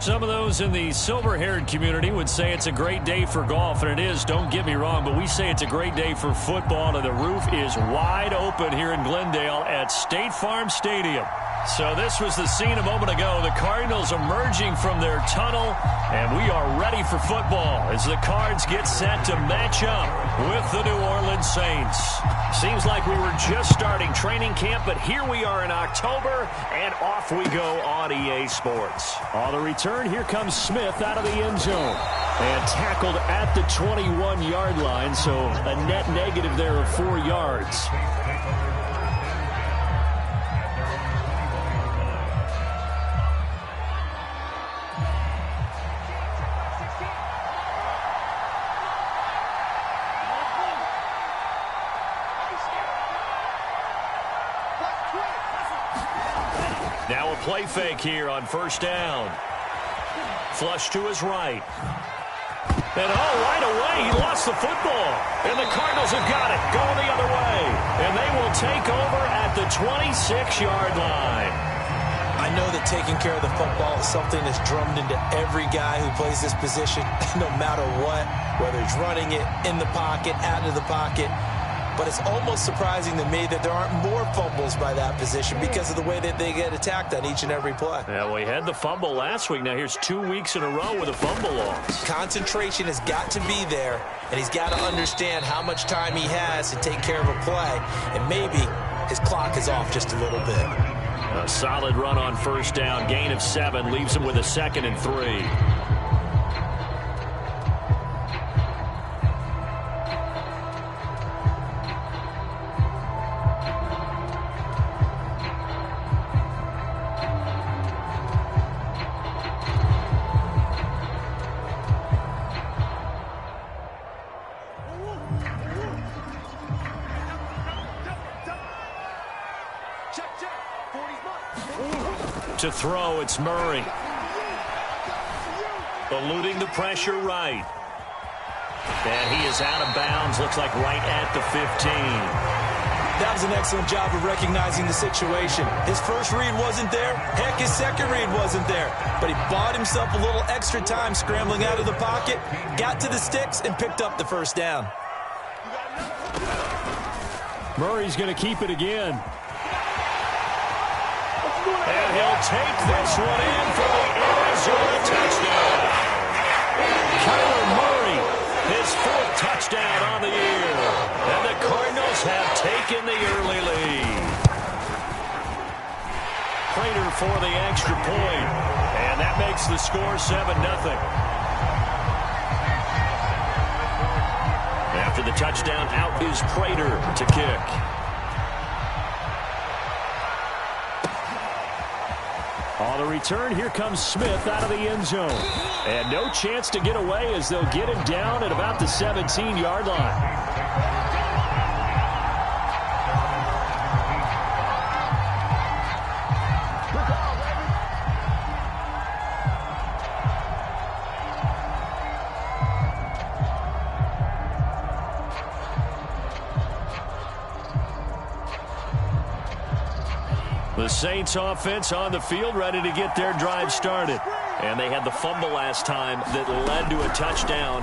Some of those in the silver-haired community would say it's a great day for golf, and it is, don't get me wrong, but we say it's a great day for football, and the roof is wide open here in Glendale at State Farm Stadium. So this was the scene a moment ago. The Cardinals emerging from their tunnel, and we are ready for football as the Cards get set to match up with the New Orleans Saints. Seems like we were just starting training camp, but here we are in October, and off we go on EA Sports. On the return, here comes Smith out of the end zone. And tackled at the 21-yard line, so a net negative there of 4 yards. Now a play fake here on first down. Flush to his right. And right away, he lost the football. And the Cardinals have got it, going the other way. And they will take over at the 26-yard line. I know that taking care of the football is something that's drummed into every guy who plays this position, no matter what, whether he's running it, in the pocket, out of the pocket. But it's almost surprising to me that there aren't more fumbles by that position because of the way that they get attacked on each and every play. Yeah, we had the fumble last week. Now here's 2 weeks in a row with a fumble loss. Concentration has got to be there, and he's got to understand how much time he has to take care of a play, and maybe his clock is off just a little bit. A solid run on first down. Gain of 7 leaves him with a 2nd and 3. To throw, it's Murray. Eluding the pressure right. And he is out of bounds, looks like right at the 15. That was an excellent job of recognizing the situation. His first read wasn't there. Heck, his second read wasn't there. But he bought himself a little extra time scrambling out of the pocket, got to the sticks, and picked up the first down. Murray's going to keep it again. And he'll take this one in for the Arizona touchdown. Kyler Murray, his 4th touchdown on the year. And the Cardinals have taken the early lead. Prater for the extra point. And that makes the score 7-0. After the touchdown, out is Prater to kick. On the return, here comes Smith out of the end zone. And no chance to get away as they'll get him down at about the 17-yard line. The Saints offense on the field, ready to get their drive started. And they had the fumble last time that led to a touchdown.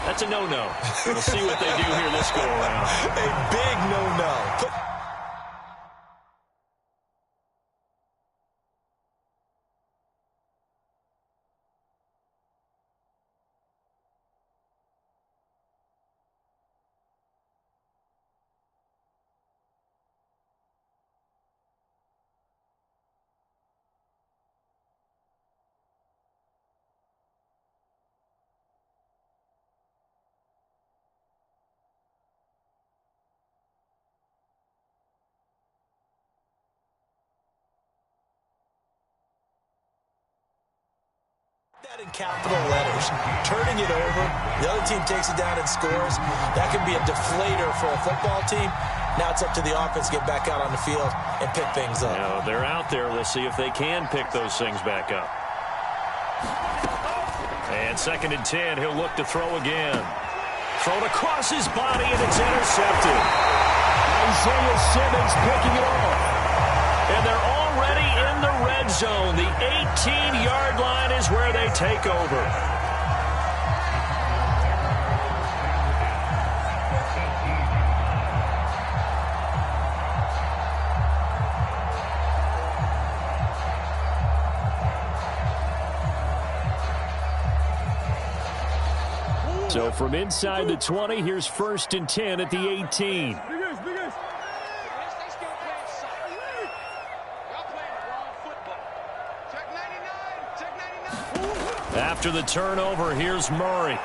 That's a no-no. We'll see what they do here this go-around. A big no-no. That in capital letters, turning it over, the other team takes it down and scores. That can be a deflator for a football team. Now it's up to the offense to get back out on the field and pick things up. You know, they're out there. We'll see if they can pick those things back up. And 2nd and 10, he'll look to throw again. Thrown across his body, and it's intercepted. Isaiah Simmons picking it off. And they're already in the red zone. The 18-yard line is where they take over. So from inside the 20, here's 1st and 10 at the 18. After the turnover, here's Murray.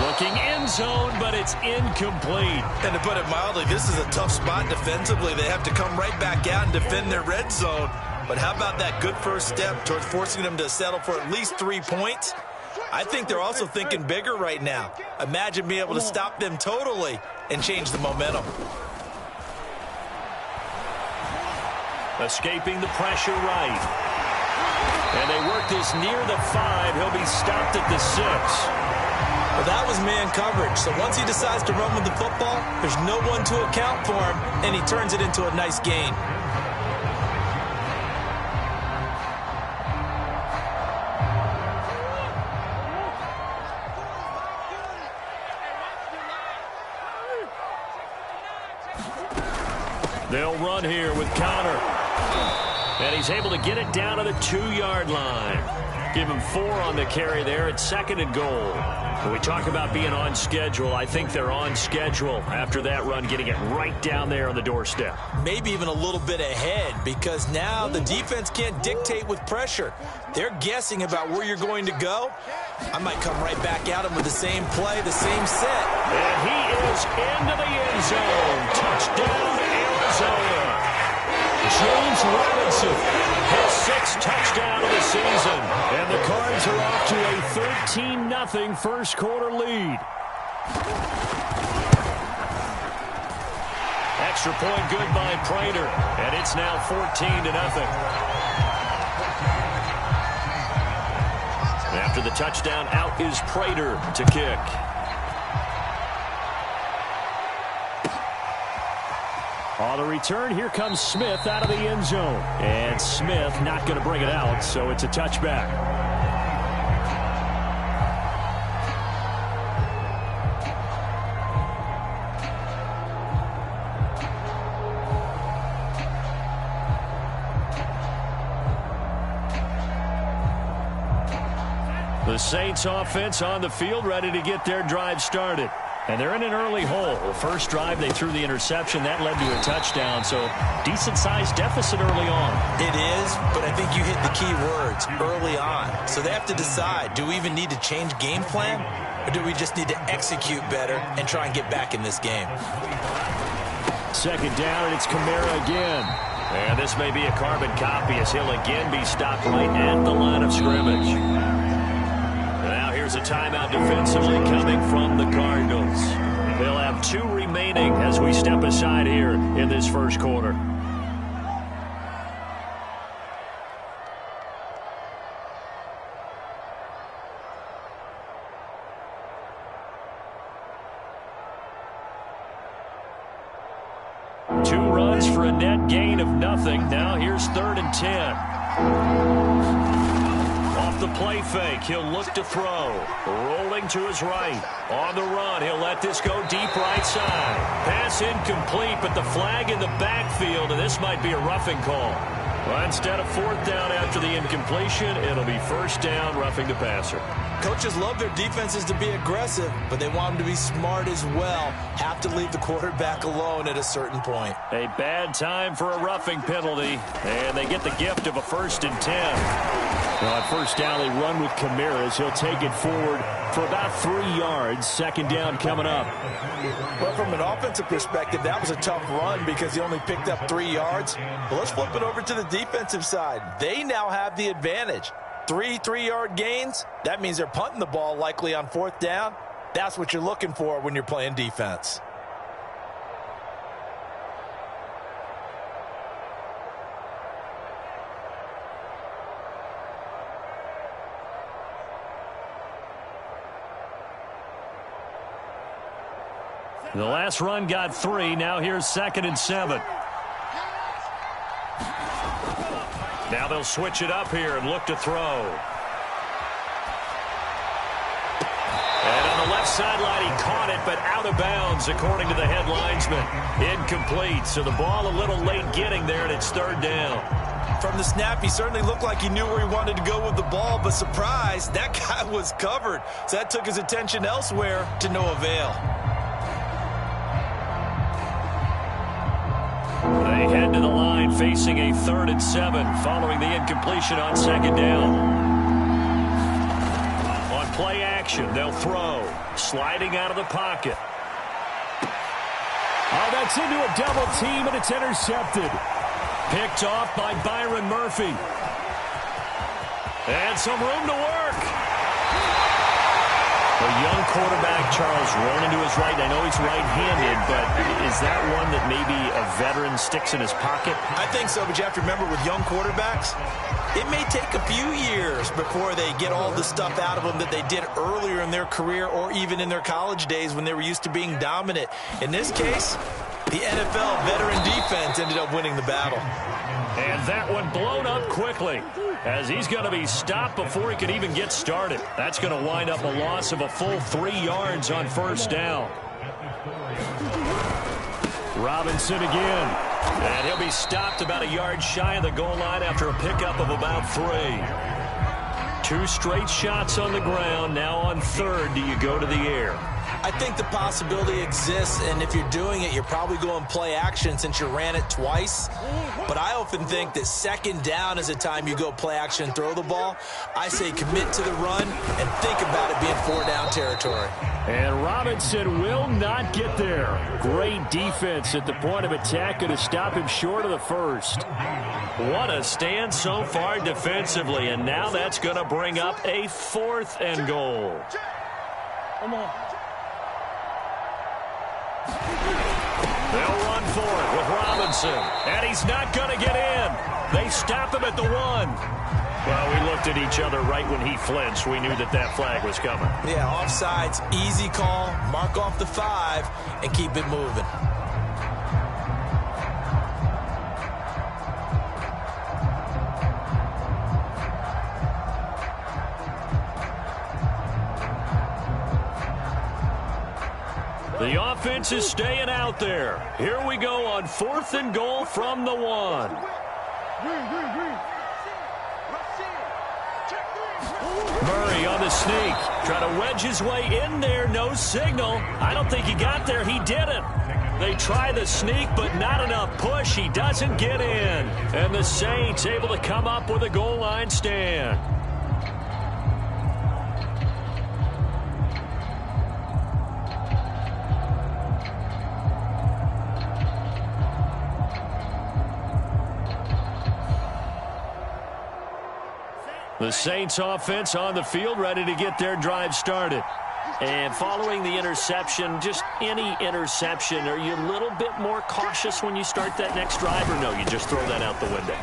Looking end zone, but it's incomplete. And to put it mildly, this is a tough spot defensively. They have to come right back out and defend their red zone. But how about that good first step towards forcing them to settle for at least 3 points? I think they're also thinking bigger right now. Imagine being able to stop them totally and change the momentum. Escaping the pressure right. And they work this near the 5. He'll be stopped at the 6. Well, that was man coverage. So once he decides to run with the football, there's no one to account for him, and he turns it into a nice gain. They'll run here with Connor. And he's able to get it down to the 2-yard line. Give him 4 on the carry there at 2nd and goal. When we talk about being on schedule, I think they're on schedule after that run, getting it right down there on the doorstep. Maybe even a little bit ahead, because now the defense can't dictate with pressure. They're guessing about where you're going to go. I might come right back at him with the same play, the same set. And he is into the end zone. Touchdown, Arizona. James Robinson, his 6th touchdown of the season. And the Cards are off to a 13-0 first quarter lead. Extra point good by Prater. And it's now 14-0. After the touchdown, out is Prater to kick. On the return, here comes Smith out of the end zone. And Smith not going to bring it out, so it's a touchback. The Saints offense on the field, ready to get their drive started. And they're in an early hole. The first drive, they threw the interception. That led to a touchdown, so decent-sized deficit early on. It is, but I think you hit the key words, early on. So they have to decide, do we even need to change game plan, or do we just need to execute better and try and get back in this game? 2nd down, and it's Kamara again. And this may be a carbon copy as he'll again be stopped right at the line of scrimmage. Now here's a timeout defensively coming from the Cardinals. They'll have 2 remaining as we step aside here in this first quarter. Two runs for a net gain of nothing. Now here's 3rd and 10. Off the play fake, he'll look to throw. Rolling to his right. On the run, he'll let this go deep right side. Pass incomplete, but the flag in the backfield, and this might be a roughing call. Well, instead of 4th down after the incompletion, it'll be 1st down, roughing the passer. Coaches love their defenses to be aggressive, but they want them to be smart as well. Have to leave the quarterback alone at a certain point. A bad time for a roughing penalty, and they get the gift of a 1st and 10. Well, on 1st down, they run with Kamara. He'll take it forward for about 3 yards. 2nd down coming up. But from an offensive perspective, that was a tough run because he only picked up 3 yards. But let's flip it over to the defensive side. They now have the advantage. 3 3-yard gains, that means they're punting the ball likely on 4th down. That's what you're looking for when you're playing defense. The last run got 3. Now here's 2nd and 7. Now they'll switch it up here and look to throw. And on the left sideline, he caught it, but out of bounds, according to the head linesman. Incomplete, so the ball a little late getting there, and it's third down. From the snap, he certainly looked like he knew where he wanted to go with the ball, but surprise, that guy was covered. So that took his attention elsewhere to no avail. They head to the line facing a 3rd and 7 following the incompletion on 2nd down. On play action, they'll throw. Sliding out of the pocket. Oh, that's into a double team, and it's intercepted. Picked off by Byron Murphy. And some room to work. A young quarterback, Charles, rolling to his right. I know he's right-handed, but is that one that maybe a veteran sticks in his pocket? I think so, but you have to remember with young quarterbacks, it may take a few years before they get all the stuff out of them that they did earlier in their career or even in their college days when they were used to being dominant. In this case, the NFL veteran defense ended up winning the battle. And that one blown up quickly as he's going to be stopped before he can even get started. That's going to wind up a loss of a full 3 yards on 1st down. Robinson again. And he'll be stopped about a yard shy of the goal line after a pickup of about 3. 2 straight shots on the ground. Now on 3rd, do you go to the air? I think the possibility exists, and if you're doing it, you're probably going play action since you ran it twice. But I often think that 2nd down is a time you go play action and throw the ball. I say commit to the run and think about it being 4-down territory. And Robinson will not get there. Great defense at the point of attack, going to stop him short of the 1st. What a stand so far defensively, and now that's going to bring up a 4th and goal. Come on. They'll run for it with Robinson, and he's not going to get in. They stop him at the 1. Well, we looked at each other right when he flinched. We knew that that flag was coming. Yeah, offsides, easy call, mark off the 5, and keep it moving. The offense is staying out there. Here we go on 4th and goal from the 1. Murray on the sneak. Trying to wedge his way in there. No signal. I don't think he got there. He didn't. They try the sneak, but not enough push. He doesn't get in. And the Saints able to come up with a goal line stand. The Saints offense on the field, ready to get their drive started. And following the interception, just any interception, are you a little bit more cautious when you start that next drive, or no, you just throw that out the window?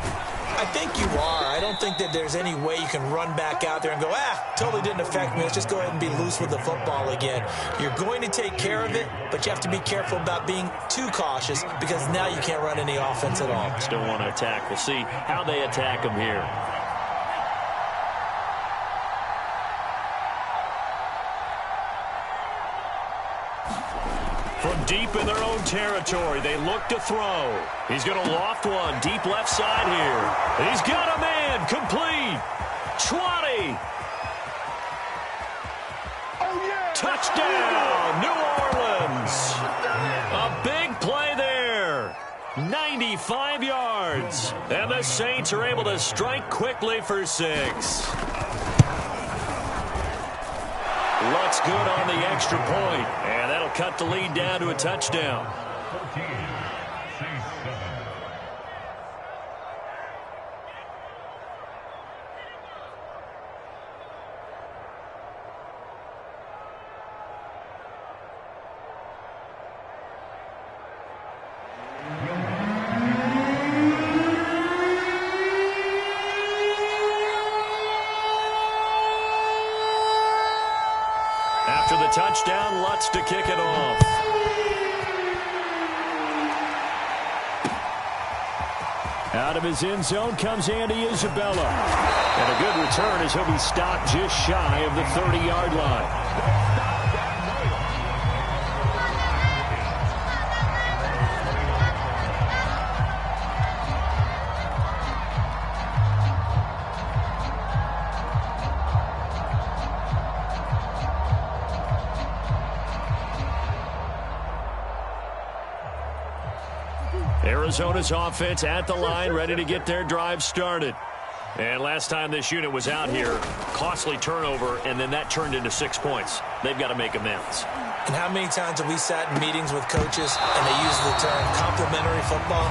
I think you are. I don't think that there's any way you can run back out there and go, totally didn't affect me. Let's just go ahead and be loose with the football again. You're going to take care of it, but you have to be careful about being too cautious because now you can't run any offense at all. Still want to attack. We'll see how they attack them here. From deep in their own territory, they look to throw. He's going to loft one deep left side here. He's got a man, complete. 20. Touchdown, New Orleans. A big play there. 95 yards. And the Saints are able to strike quickly for 6. Looks good on the extra point, and that'll cut the lead down to a touchdown. After the touchdown, Lutz to kick it off. Out of his end zone comes Andy Isabella. And a good return as he'll be stopped just shy of the 30-yard line. Arizona's offense at the line, ready to get their drive started. And last time this unit was out here, costly turnover, and then that turned into 6 points. They've got to make amends. And how many times have we sat in meetings with coaches and they use the term complementary football?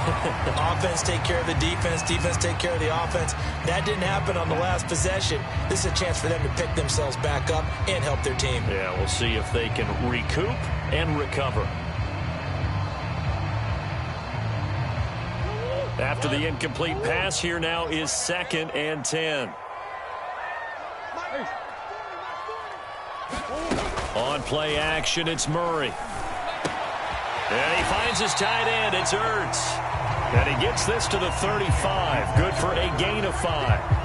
Offense take care of the defense, defense take care of the offense. That didn't happen on the last possession. This is a chance for them to pick themselves back up and help their team. Yeah, we'll see if they can recoup and recover. After the incomplete pass, here now is 2nd and 10. On play action, it's Murray. And he finds his tight end. It's Ertz. And he gets this to the 35. Good for a gain of 5.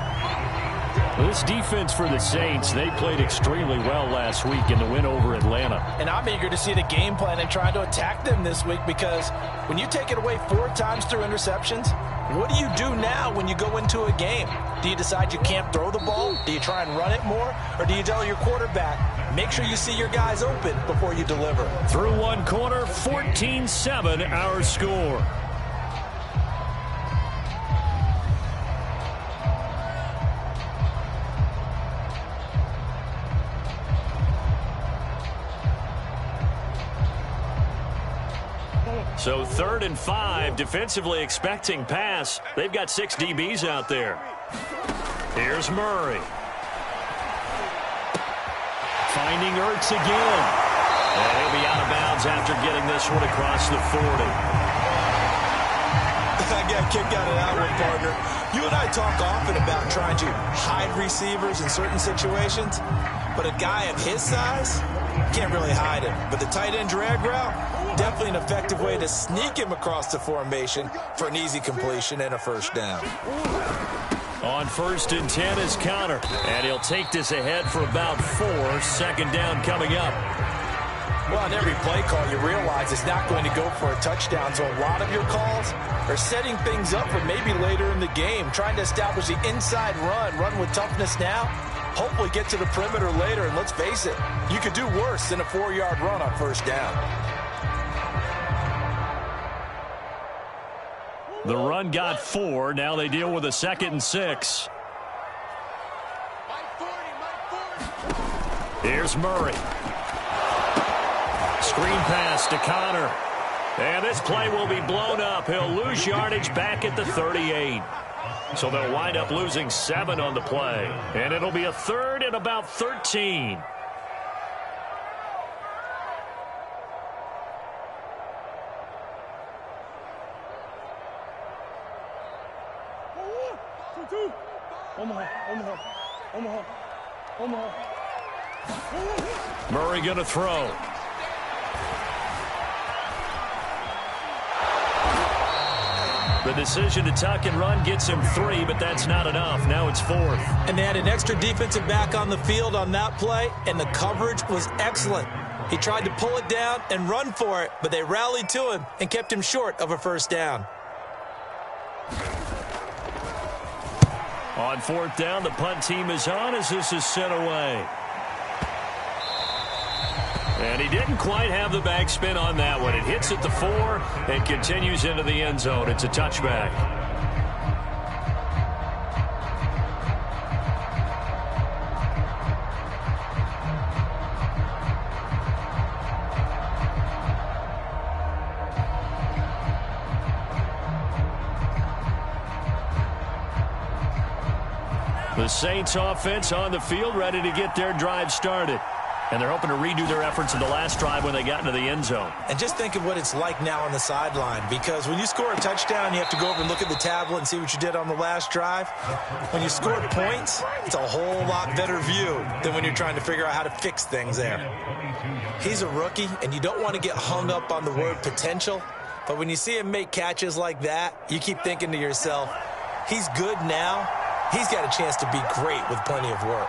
This defense for the Saints, they played extremely well last week in the win over Atlanta. And I'm eager to see the game plan and trying to attack them this week, because when you take it away 4 times through interceptions, what do you do now when you go into a game? Do you decide you can't throw the ball? Do you try and run it more? Or do you tell your quarterback, make sure you see your guys open before you deliver? Through one quarter, 14-7 our score. So 3rd and 5, defensively expecting pass. They've got 6 DBs out there. Here's Murray. Finding Ertz again. And he'll be out of bounds after getting this one across the 40. I got a kick out of that one, partner. You and I talk often about trying to hide receivers in certain situations, but a guy of his size can't really hide him. But the tight end drag route, definitely an effective way to sneak him across the formation for an easy completion and a first down. On 1st and 10 is Conner, and he'll take this ahead for about 4. 2nd down coming up. Well, on every play call, you realize it's not going to go for a touchdown, so a lot of your calls are setting things up for maybe later in the game, trying to establish the inside run with toughness now, hopefully get to the perimeter later, and let's face it, you could do worse than a 4-yard run on 1st down. The run got 4. Now they deal with a 2nd and 6. Here's Murray. Screen pass to Conner. And this play will be blown up. He'll lose yardage back at the 38. So they'll wind up losing 7 on the play. And it'll be a 3rd and about 13. Murray going to throw. The decision to tuck and run gets him 3, but that's not enough. Now it's 4th. And they had an extra defensive back on the field on that play, and the coverage was excellent. He tried to pull it down and run for it, but they rallied to him and kept him short of a first down. On 4th down, the punt team is on as this is sent away. And he didn't quite have the backspin on that one. It hits at the 4 and continues into the end zone. It's a touchback. The Saints offense on the field, ready to get their drive started. And they're hoping to redo their efforts in the last drive when they got into the end zone. And just think of what it's like now on the sideline, because when you score a touchdown, you have to go over and look at the tablet and see what you did on the last drive. When you score points, it's a whole lot better view than when you're trying to figure out how to fix things there. He's a rookie, and you don't want to get hung up on the word potential, But when you see him make catches like that, you keep thinking to yourself, he's good now. He's got a chance to be great with plenty of work.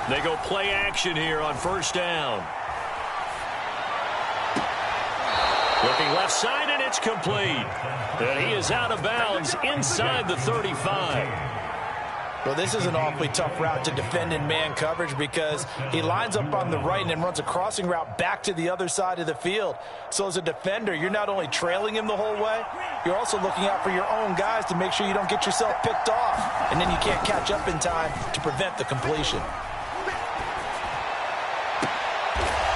They go play action here on first down. Looking left side, and it's complete. And he is out of bounds inside the 35. Well, this is an awfully tough route to defend in man coverage because he lines up on the right and then runs a crossing route back to the other side of the field. So as a defender, you're not only trailing him the whole way, you're also looking out for your own guys to make sure you don't get yourself picked off. And then you can't catch up in time to prevent the completion.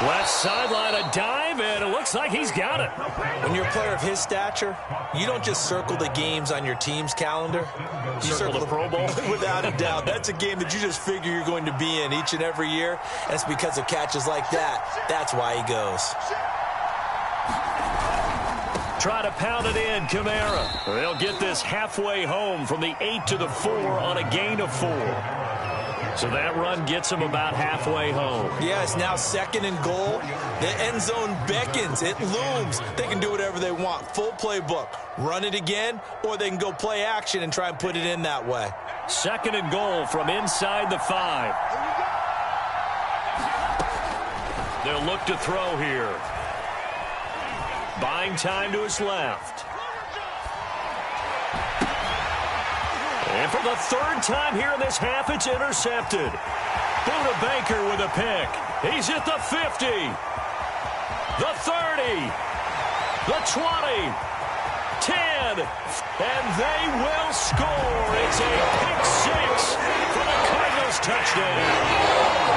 Left sideline, a dive, and it looks like he's got it. When you're a player of his stature, you don't just circle the games on your team's calendar. You circle the Pro Bowl? Without a doubt. That's a game that you just figure you're going to be in each and every year. And it's because of catches like that. That's why he goes. Try to pound it in, Kamara. They'll get this halfway home from the 8 to the 4 on a gain of 4. So that run gets them about halfway home. Yeah, it's now 2nd and goal. The end zone beckons. It looms. They can do whatever they want. Full playbook. Run it again, or they can go play action and try and put it in that way. 2nd and goal from inside the 5. They'll look to throw here. Buying time to his left. And for the 3rd time here in this half, it's intercepted. Buda Baker with a pick. He's at the 50, the 30, the 20, 10, and they will score. It's a pick 6 for the Cardinals touchdown.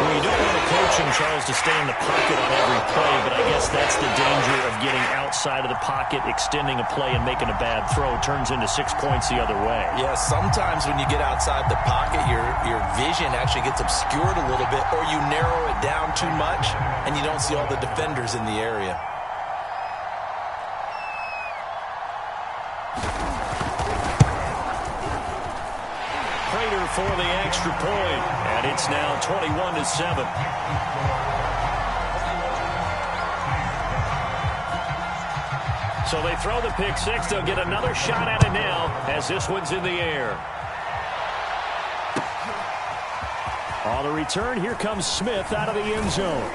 Well, you don't want to coach him, Charles, to stay in the pocket on every play, but I guess that's the danger of getting outside of the pocket, extending a play, and making a bad throw. Turns into 6 points the other way. Yeah, sometimes when you get outside the pocket, your vision actually gets obscured a little bit, or you narrow it down too much, and you don't see all the defenders in the area. Prater for the extra point, and it's now 21-7. So they throw the pick 6. They'll get another shot at it now as this one's in the air. On the return, here comes Smith out of the end zone.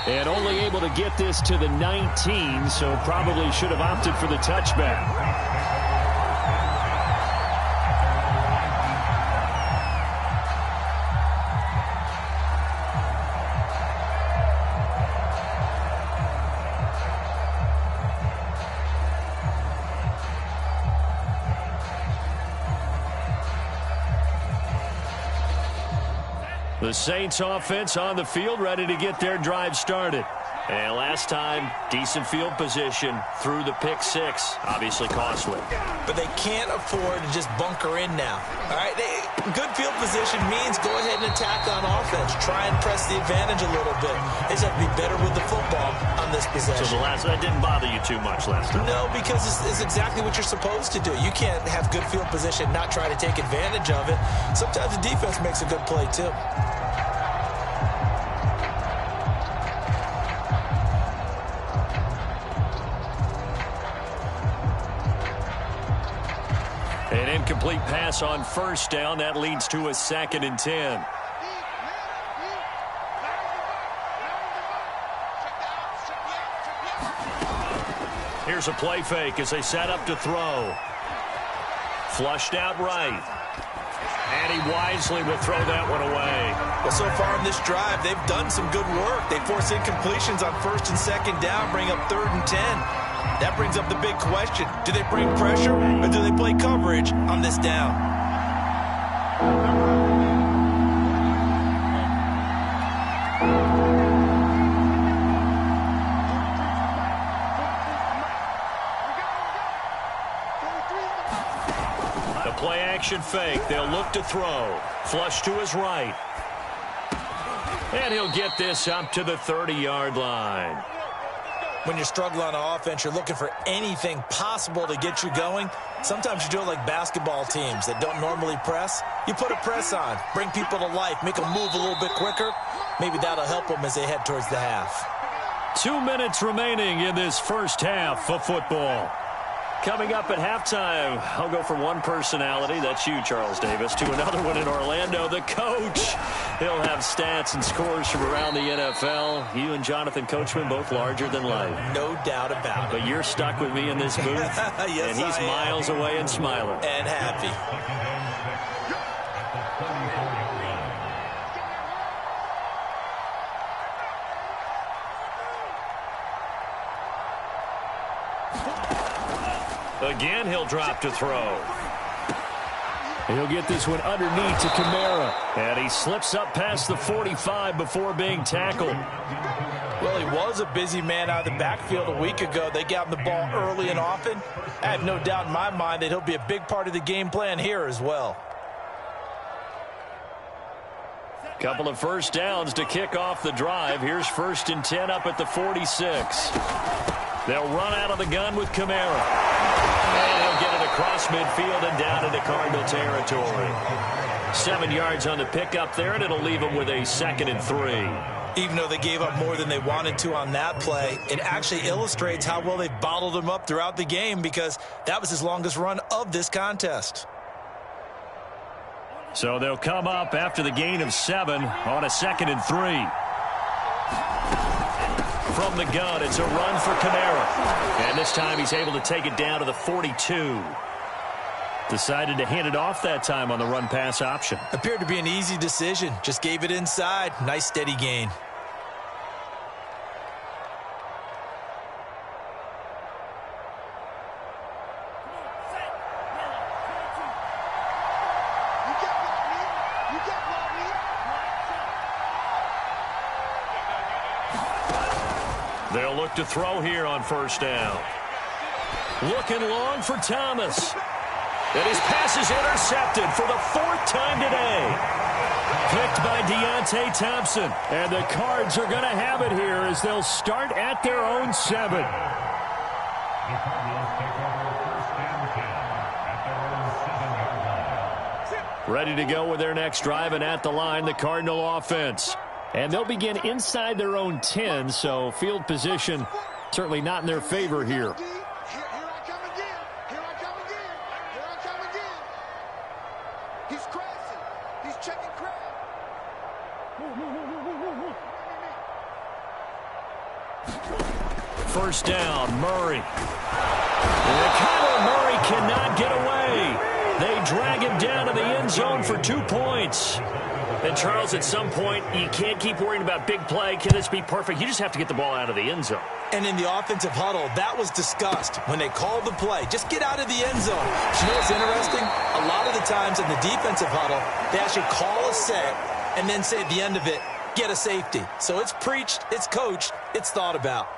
And only able to get this to the 19, so probably should have opted for the touchback. The Saints offense on the field, ready to get their drive started. And last time, decent field position through the pick 6. Obviously costly. But they can't afford to just bunker in now. All right, good field position means go ahead and attack on offense. Try and press the advantage a little bit. They just have to be better with the football on this possession. So that didn't bother you too much last time? No, because it's exactly what you're supposed to do. You can't have good field position, not try to take advantage of it. Sometimes the defense makes a good play, too. An incomplete pass on first down. That leads to a 2nd and 10. Here's a play fake as they set up to throw. Flushed out right. And he wisely will throw that one away. Well, so far in this drive, they've done some good work. They force incompletions on 1st and 2nd down, bring up 3rd and 10. That brings up the big question. Do they bring pressure or do they play coverage on this down? The play action fake. They'll look to throw. Flush to his right. And he'll get this up to the 30-yard line. When you're struggling on offense, you're looking for anything possible to get you going. Sometimes you do it like basketball teams that don't normally press. You put a press on, bring people to life, make them move a little bit quicker. Maybe that'll help them as they head towards the half. 2 minutes remaining in this first half of football. Coming up at halftime, I'll go from one personality, that's you, Charles Davis, to another one in Orlando, the coach. He'll have stats and scores from around the NFL. You and Jonathan Coachman both larger than life. No doubt about it. But you're stuck with me in this booth, yes, and he's miles away and smiling. And happy. Again, he'll drop to throw. He'll get this one underneath to Kamara. And he slips up past the 45 before being tackled. Well, he was a busy man out of the backfield a week ago. They got him the ball early and often. I have no doubt in my mind that he'll be a big part of the game plan here as well. Couple of first downs to kick off the drive. Here's 1st and 10 up at the 46. They'll run out of the gun with Kamara. And he'll get it across midfield and down into Cardinal territory. 7 yards on the pickup there, and it'll leave them with a 2nd and 3. Even though they gave up more than they wanted to on that play, it actually illustrates how well they bottled him up throughout the game, because that was his longest run of this contest. So they'll come up after the gain of 7 on a 2nd and 3. From the gun, it's a run for Kamara. And this time he's able to take it down to the 42. Decided to hand it off that time on the run-pass option. Appeared to be an easy decision. Just gave it inside. Nice steady gain. They'll look to throw here on 1st down. Looking long for Thomas. And his pass is intercepted for the 4th time today. Picked by Deontay Thompson. And the Cards are going to have it here as they'll start at their own 7. Ready to go with their next drive, and at the line, the Cardinal offense. And they'll begin inside their own 10, so field position certainly not in their favor here. He's crazy. He's checking crap. First down, Murray. And Kyler Murray cannot get away. They drag him down to the end zone for 2 points. And, Charles, at some point, you can't keep worrying about big play. Can this be perfect? You just have to get the ball out of the end zone. And in the offensive huddle, that was discussed when they called the play. Just get out of the end zone. You know what's interesting? A lot of the times in the defensive huddle, they actually call a set and then say at the end of it, get a safety. So it's preached, it's coached, it's thought about.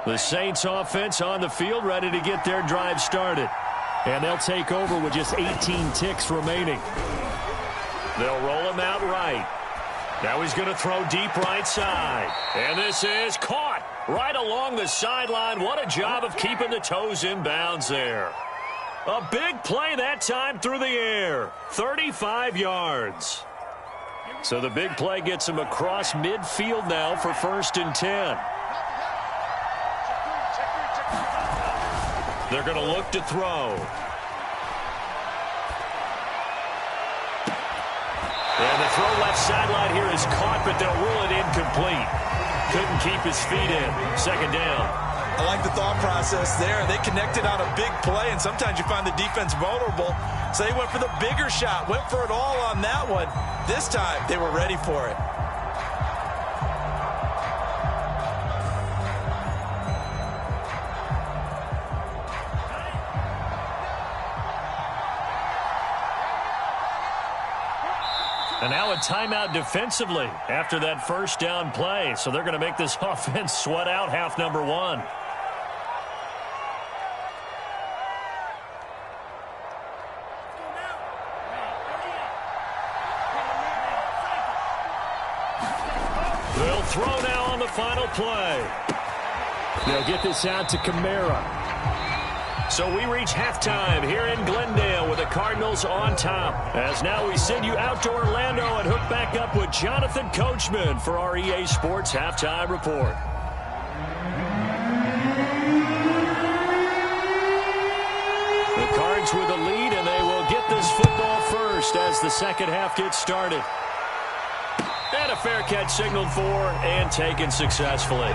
The Saints offense on the field, ready to get their drive started. And they'll take over with just 18 ticks remaining. They'll roll him out right. Now he's going to throw deep right side. And this is caught right along the sideline. What a job of keeping the toes in bounds there. A big play that time through the air. 35 yards. So the big play gets him across midfield now for 1st and 10. They're going to look to throw. And the throw left sideline here is caught, but they'll rule it incomplete. Couldn't keep his feet in. 2nd down. I like the thought process there. They connected on a big play, and sometimes you find the defense vulnerable. So they went for the bigger shot, went for it all on that one. This time, they were ready for it. And now a timeout defensively after that 1st down play. So they're going to make this offense sweat out half number 1. They'll throw now on the final play. They'll get this out to Kamara. So we reach halftime here in Glendale with the Cardinals on top. As now we send you out to Orlando and hook back up with Jonathan Coachman for our EA Sports Halftime Report. The Cards with the lead, and they will get this football first as the second half gets started. And a fair catch signaled for and taken successfully.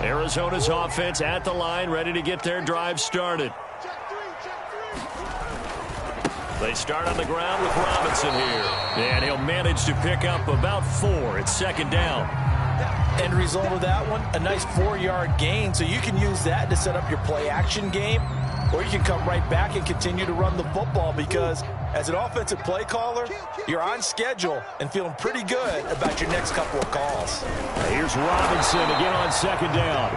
Arizona's offense at the line, ready to get their drive started. They start on the ground with Robinson here. And he'll manage to pick up about 4. It's second down. End result of that one, a nice 4-yard gain. So you can use that to set up your play-action game, or you can come right back and continue to run the football because as an offensive play caller, you're on schedule and feeling pretty good about your next couple of calls. Here's Robinson again on second down.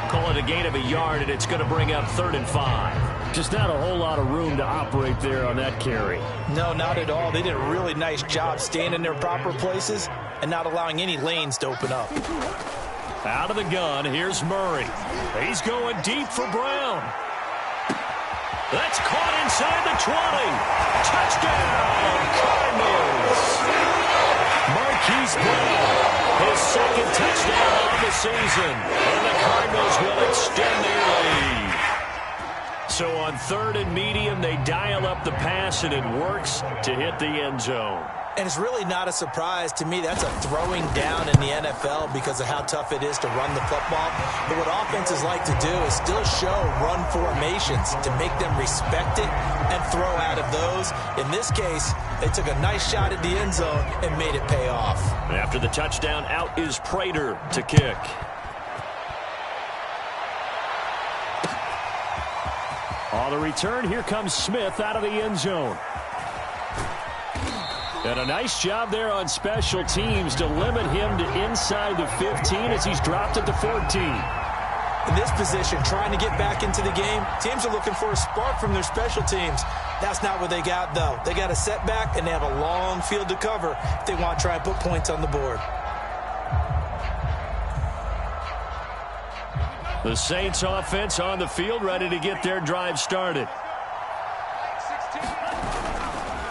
Call it a gain of a yard, and it's going to bring up 3rd and 5. Just not a whole lot of room to operate there on that carry. No, not at all. They did a really nice job staying in their proper places and not allowing any lanes to open up. Out of the gun, here's Murray. He's going deep for Brown. That's caught inside the 20. Touchdown, Cardinals. Marquise Brown, his second touchdown of the season. And the Cardinals will extend their lead. So on 3rd and medium, they dial up the pass, and it works to hit the end zone. And it's really not a surprise to me. That's a throwing down in the NFL because of how tough it is to run the football. But what offenses like to do is still show run formations to make them respect it and throw out of those. In this case, they took a nice shot at the end zone and made it pay off. After the touchdown, out is Prater to kick. On the return, here comes Smith out of the end zone. And a nice job there on special teams to limit him to inside the 15 as he's dropped it to 14. In this position, trying to get back into the game, teams are looking for a spark from their special teams. That's not what they got, though. They got a setback, and they have a long field to cover if they want to try and put points on the board. The Saints offense on the field, ready to get their drive started.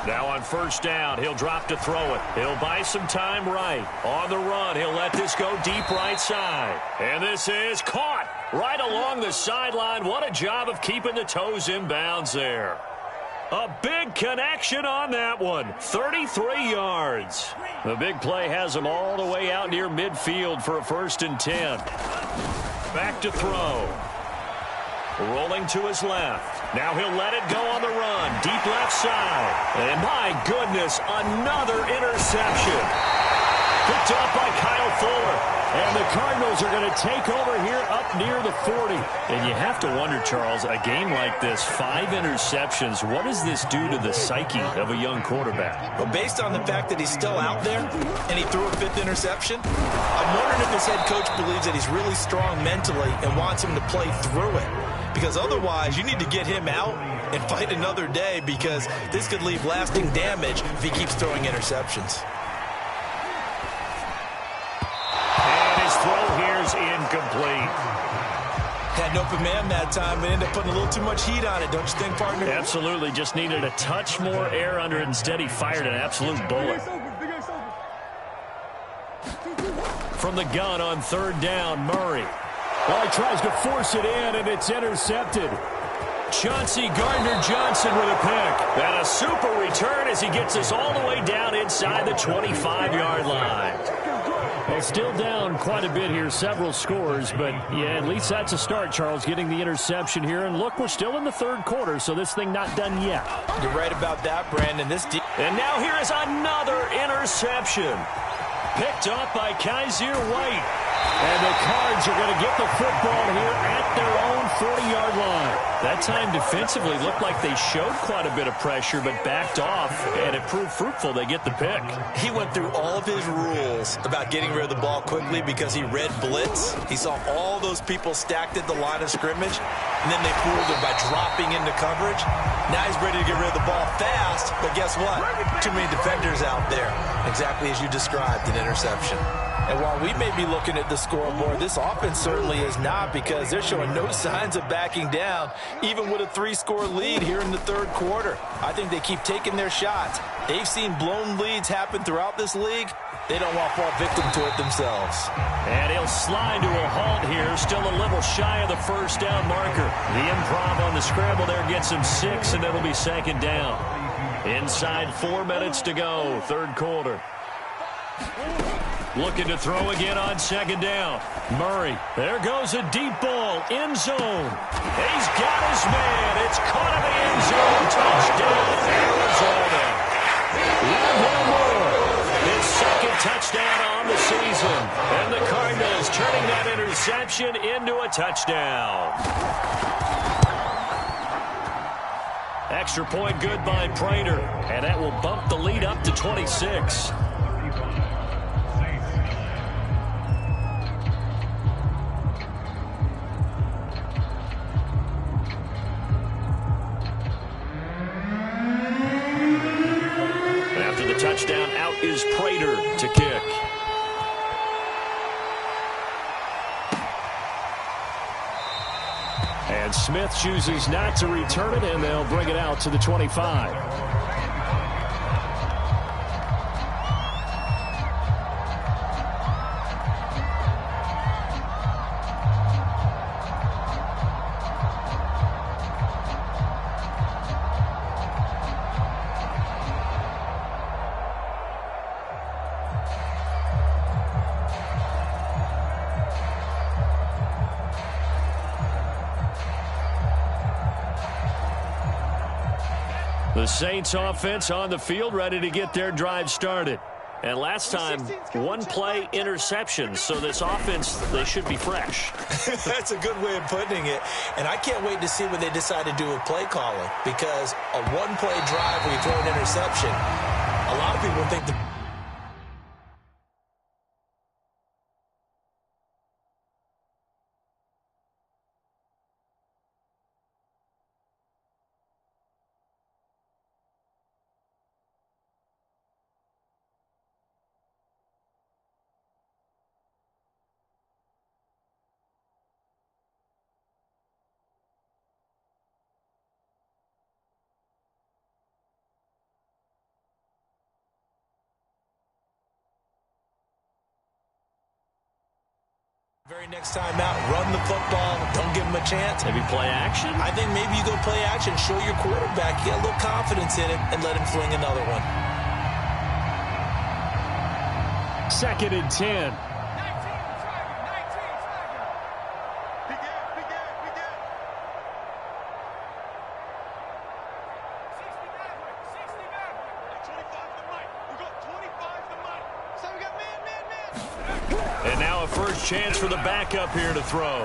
Now on first down, he'll drop to throw it. He'll buy some time right. On the run, he'll let this go deep right side. And this is caught right along the sideline. What a job of keeping the toes in bounds there. A big connection on that one. 33 yards. The big play has him all the way out near midfield for a 1st and 10. Back to throw. Rolling to his left. Now he'll let it go on the run. Deep left side. And my goodness, another interception. Picked up by Kyle Fuller. And the Cardinals are going to take over here up near the 40. And you have to wonder, Charles, a game like this, 5 interceptions, what does this do to the psyche of a young quarterback? Well, based on the fact that he's still out there and he threw a 5th interception, I'm wondering if his head coach believes that he's really strong mentally and wants him to play through it. Because otherwise, you need to get him out and fight another day because this could leave lasting damage if he keeps throwing interceptions. And his throw here's incomplete. Had an open man that time, but ended up putting a little too much heat on it, don't you think, partner? Absolutely. Just needed a touch more air under it. Instead, he fired an absolute bullet. From the gun on 3rd down, Murray. Well, he tries to force it in, and it's intercepted. Chauncey Gardner-Johnson with a pick. And a super return as he gets us all the way down inside the 25-yard line. Well, still down quite a bit here, several scores, but yeah, at least that's a start, Charles, getting the interception here. And look, we're still in the 3rd quarter, so this thing not done yet. You're right about that, Brandon. And now here is another interception. Picked off by Kaiser White. And the Cards are going to get the football here at their own 40-yard line. That time defensively looked like they showed quite a bit of pressure but backed off, and it proved fruitful. They get the pick. He went through all of his rules about getting rid of the ball quickly because he read blitz. He saw all those people stacked at the line of scrimmage, and then they fooled him by dropping into coverage. Now he's ready to get rid of the ball fast, but guess what? Too many defenders out there. Exactly as you described, an interception. And while we may be looking at the scoreboard, this offense certainly is not, because they're showing no signs of backing down, even with a 3-score lead here in the third quarter. I think they keep taking their shots. They've seen blown leads happen throughout this league. They don't want to fall victim to it themselves. And he'll slide to a halt here, still a little shy of the first down marker. The improv on the scramble there gets him 6, and it'll be second down. Inside 4 minutes to go, third quarter. Looking to throw again on second down. Murray. There goes a deep ball. End zone. He's got his man. It's caught in the end zone. Touchdown, Arizona. One more. His second touchdown on the season. And the Cardinals turning that interception into a touchdown. Extra point good by Prater. And that will bump the lead up to 26. Touchdown, out is Prater to kick. And Smith chooses not to return it, and they'll bring it out to the 25. The Saints offense on the field, ready to get their drive started. And last time, one play interception. So this offense, they should be fresh. That's a good way of putting it. And I can't wait to see what they decide to do with play calling. Because a one-play drive where you throw an interception, a lot of people think that very next time out, run the football, don't give him a chance. Maybe play action? I think maybe you go play action, show your quarterback, get a little confidence in it, and let him fling another one. 2nd and 10. And now a first chance for the backup here to throw.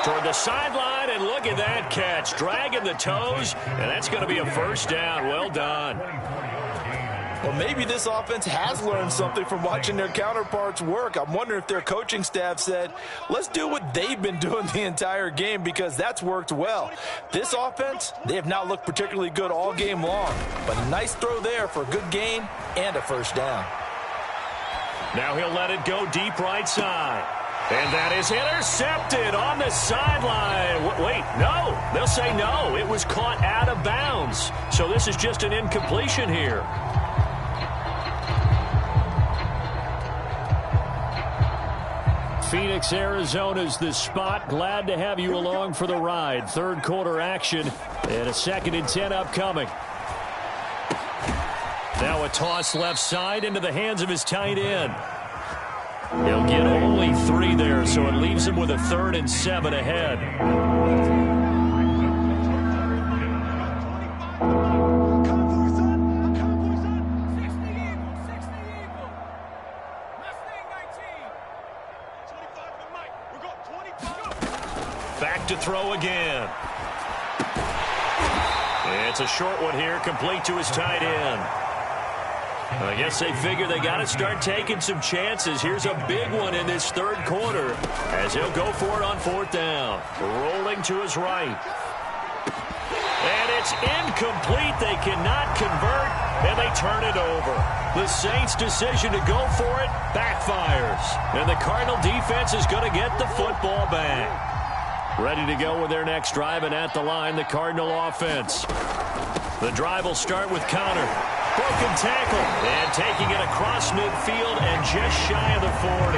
Toward the sideline, and look at that catch. Dragging the toes, and that's going to be a first down. Well done. Well, maybe this offense has learned something from watching their counterparts work. I'm wondering if their coaching staff said, let's do what they've been doing the entire game, because that's worked well. This offense, they have not looked particularly good all game long. But a nice throw there for a good gain and a first down. Now he'll let it go deep right side. And that is intercepted on the sideline. Wait, no. They'll say no. It was caught out of bounds. So this is just an incompletion here. Phoenix, Arizona's the spot. Glad to have you along for the ride. Third quarter action and a 2nd and 10 upcoming. Now a toss left side into the hands of his tight end. He'll get only 3 there, so it leaves him with a 3rd and 7 ahead. It's a short one here, complete to his tight end. I guess they figure they got to start taking some chances. Here's a big one in this third quarter as he'll go for it on fourth down. Rolling to his right. And it's incomplete. They cannot convert, and they turn it over. The Saints' decision to go for it backfires. And the Cardinal defense is going to get the football back. Ready to go with their next drive, and at the line, the Cardinal offense. The drive will start with Conner. Broken tackle, and taking it across midfield and just shy of the 40.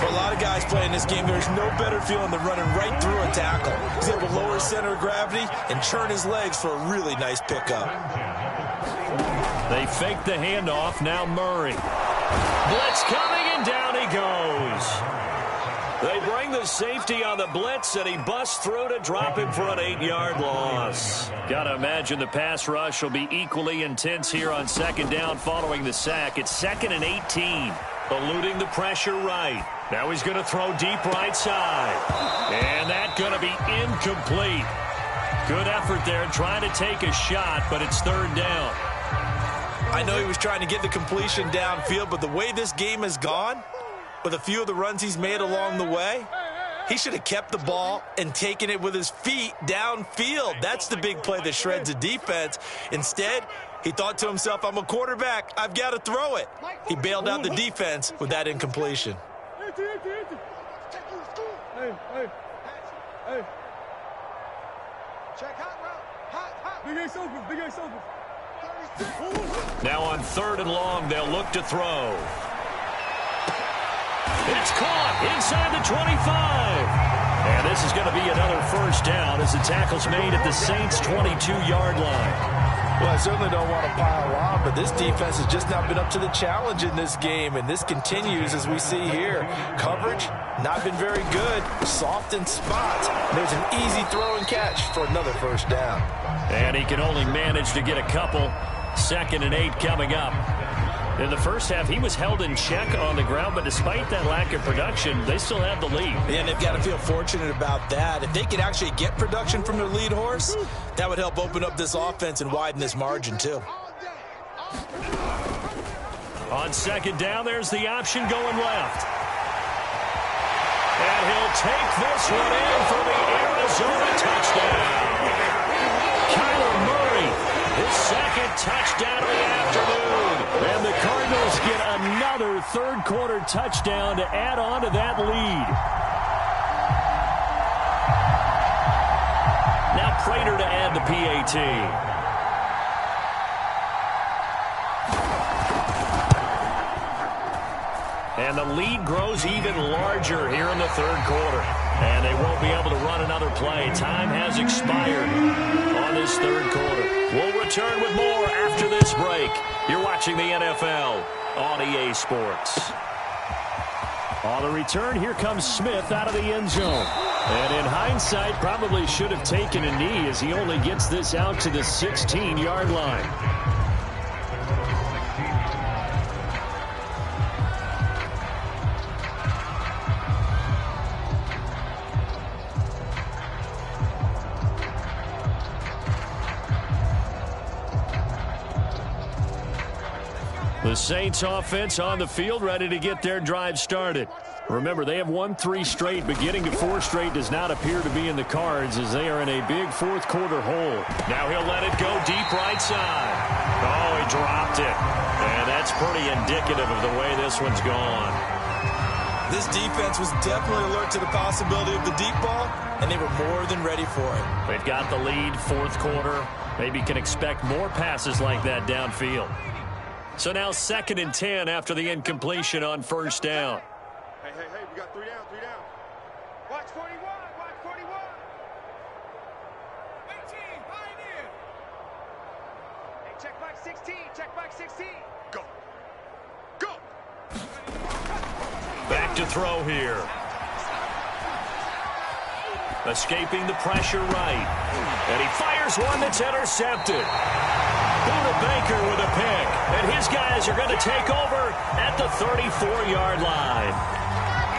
For a lot of guys playing this game, there's no better feeling than running right through a tackle. He's able to lower his center of gravity and churn his legs for a really nice pickup. They fake the handoff, now Murray. Blitz coming, and down he goes. They bring the safety on the blitz, and he busts through to drop him for an 8-yard loss. Got to imagine the pass rush will be equally intense here on second down following the sack. It's 2nd and 18. Eluding the pressure right. Now he's going to throw deep right side. And that's going to be incomplete. Good effort there trying to take a shot, but it's third down. I know he was trying to get the completion downfield, but the way this game has gone, with a few of the runs he's made along the way, he should have kept the ball and taken it with his feet downfield. That's the big play that shreds a defense. Instead, he thought to himself, I'm a quarterback. I've got to throw it. He bailed out the defense with that incompletion. Now on 3rd and long, they'll look to throw. It's caught inside the 25. And this is going to be another first down as the tackle's made at the Saints' 22-yard line. Well, I certainly don't want to pile on, but this defense has just not been up to the challenge in this game, and this continues as we see here. Coverage, not been very good. Soft in spots. There's an easy throw and catch for another first down. And he can only manage to get a couple. 2nd and 8 coming up. In the first half, he was held in check on the ground, but despite that lack of production, they still have the lead. And they've got to feel fortunate about that. If they could actually get production from their lead horse, that would help open up this offense and widen this margin, too. On 2nd down, there's the option going left. And he'll take this one in for the Arizona touchdown. Kyler Murray, his 2nd touchdown of the afternoon. And the Cardinals get another third-quarter touchdown to add on to that lead. Now Prater to add the PAT. And the lead grows even larger here in the third quarter. And they won't be able to run another play. Time has expired on this third quarter. We'll return with more after this break. You're watching the NFL on EA Sports. On the return, here comes Smith out of the end zone. And in hindsight, probably should have taken a knee as he only gets this out to the 16-yard line. The Saints offense on the field, ready to get their drive started. Remember, they have won 3 straight, but getting to 4 straight does not appear to be in the cards as they are in a big fourth quarter hole. Now he'll let it go deep right side. Oh, he dropped it. And that's pretty indicative of the way this one's gone. This defense was definitely alert to the possibility of the deep ball, and they were more than ready for it. They've got the lead, fourth quarter. Maybe can expect more passes like that downfield. So now 2nd and 10 after the incompletion on first down. Hey, we got 3 down, 3 down. Watch 41, watch 41. 18, pioneer. Hey, check back 16, check back 16. Go. Go. Back to throw here. Escaping the pressure right. And he fires one that's intercepted. Buda Baker with a pick. And his guys are going to take over at the 34-yard line.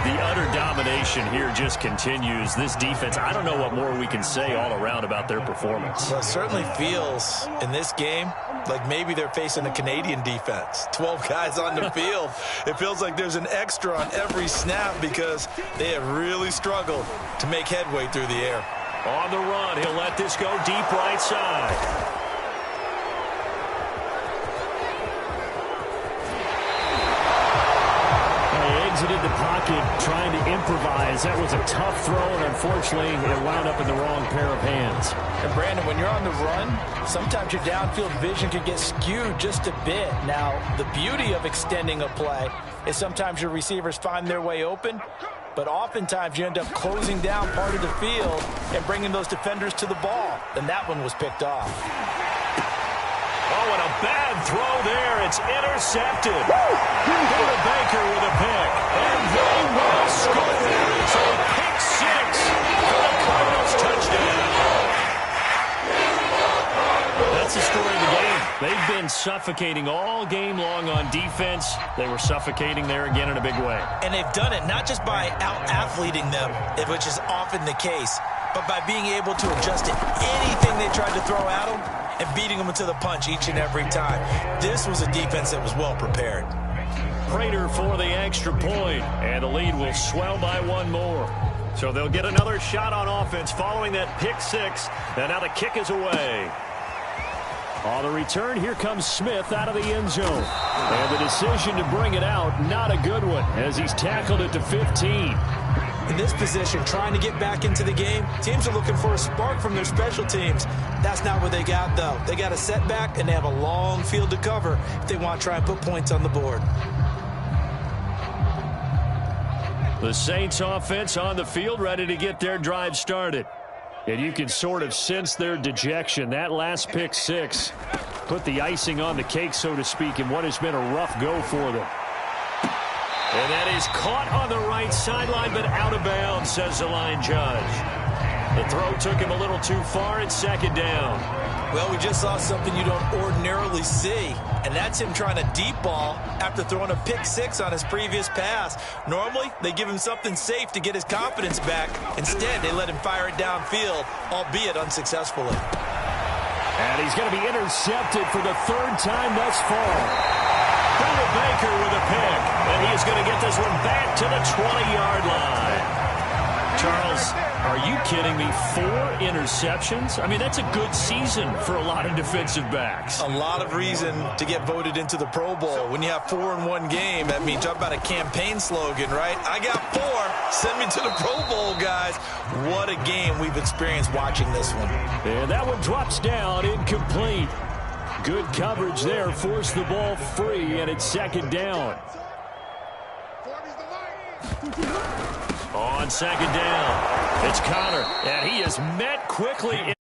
The utter domination here just continues. This defense, I don't know what more we can say all around about their performance. Well, it certainly feels in this game like maybe they're facing a Canadian defense. 12 guys on the field. It feels like there's an extra on every snap because they have really struggled to make headway through the air. On the run, he'll let this go deep right side. Exited the pocket trying to improvise. That was a tough throw, and unfortunately it wound up in the wrong pair of hands. And Brandon, when you're on the run, sometimes your downfield vision can get skewed just a bit. Now, the beauty of extending a play is sometimes your receivers find their way open, but oftentimes you end up closing down part of the field and bringing those defenders to the ball. And that one was picked off. Oh, and a bad throw there. It's intercepted. Buda Baker with a pick. And they will score. It's a pick six for the Cardinals touchdown. That's the story of the game. They've been suffocating all game long on defense. They were suffocating there again in a big way. And they've done it not just by out-athleting them, which is often the case, but by being able to adjust to anything they tried to throw at them and beating them to the punch each and every time. This was a defense that was well prepared. Prater for the extra point, and the lead will swell by one more. So they'll get another shot on offense following that pick six, and now the kick is away. On the return, here comes Smith out of the end zone. And the decision to bring it out, not a good one, as he's tackled it to 15. In this position, trying to get back into the game, teams are looking for a spark from their special teams. That's not what they got, though. They got a setback, and they have a long field to cover if they want to try and put points on the board. The Saints offense on the field, ready to get their drive started. And you can sort of sense their dejection. That last pick six put the icing on the cake, so to speak, in what has been a rough go for them. And that is caught on the right sideline, but out of bounds, says the line judge. The throw took him a little too far. It's second down. Well, we just saw something you don't ordinarily see, and that's him trying to deep ball after throwing a pick six on his previous pass. Normally, they give him something safe to get his confidence back. Instead, they let him fire it downfield, albeit unsuccessfully. And he's going to be intercepted for the third time thus far. Buda Baker with a pick, and he is going to get this one back to the 20-yard line. Charles, are you kidding me? 4 interceptions? I mean, that's a good season for a lot of defensive backs. A lot of reason to get voted into the Pro Bowl. When you have 4 in one game, that means talk about a campaign slogan, right? I got 4. Send me to the Pro Bowl, guys. What a game we've experienced watching this one. And that one drops down, incomplete. Good coverage there, forced the ball free, and it's second down. On second down, it's Connor, and he is met quickly.